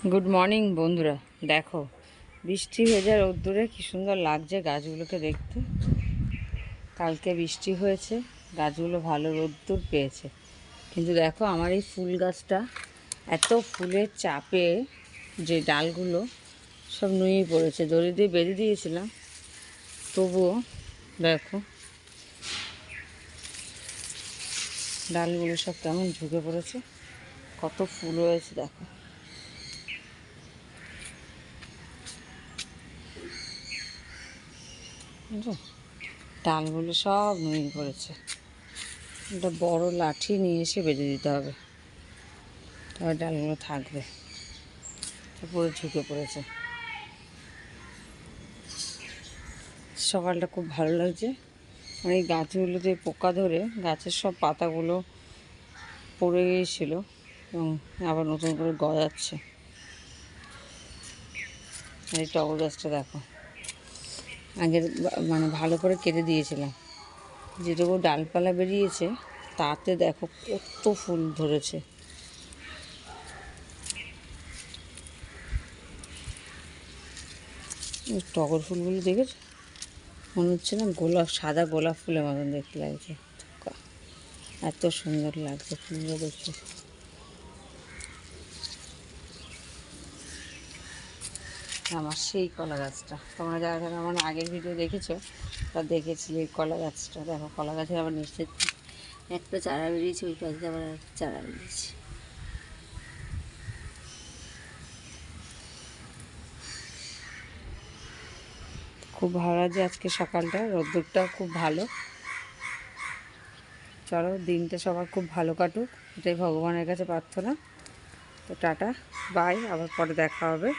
Good morning বন্ধুরা। দেখো, বৃষ্টি হয়ে যায় রোদ্দুরে, কী সুন্দর লাগছে গাছগুলোকে দেখতে। কালকে বৃষ্টি হয়েছে, গাছগুলো ভালো রোদ্দুর পেয়েছে। কিন্তু দেখো, আমার এই ফুল গাছটা এত ফুলের চাপে যে ডালগুলো সব নুয়ে পড়েছে। দড়ি দিয়ে বেঁধে দিয়েছিলাম, তবুও দেখো ডালগুলো সব কেমন ঝুঁকে পড়েছে। কত ফুল হয়েছে দেখো। বুঝছো, ডালগুলো সব নুয়ে পড়েছে। একটা বড় লাঠি নিয়ে এসে বেঁধে দিতে হবে, তবে ডালগুলো থাকবে। পুরো ঝুঁকে পড়েছে। সকালটা খুব ভালো লাগছে। মানে এই গাছগুলোতে পোকা ধরে গাছের সব পাতাগুলো পড়ে গিয়েছিলো এবং আবার নতুন করে গজাচ্ছে। এই টগর গাছটা দেখো, আগের মানে ভালো করে কেটে দিয়েছিলাম, যেটুকু ডালপালা বেরিয়েছে তাতে দেখো কত ফুল ধরেছে। টগর ফুলগুলো দেখেছো, মনে হচ্ছে না গোলাপ, সাদা গোলাপ ফুলের মতন দেখতে লাগছে। এত সুন্দর লাগছে ফুলগুলো দেখতে। আমার সেই কলা গাছটা, তোমরা যারা যারা আমার আগের ভিডিও দেখেছো তা দেখেছিলে এই কলা গাছটা। দেখো, কলা গাছের আবার নিশ্চয় একটা চারা বেরিয়েছে, ওই পাশে আবার একটা চারা বেরিয়েছে। খুব ভালো লাগছে আজকে সকালটা, রোদ্দুরটাও খুব ভালো। চলো, দিনটা সবার খুব ভালো কাটুক, এটাই ভগবানের কাছে প্রার্থনা। তো টাটা, বাই, আবার পরে দেখা হবে।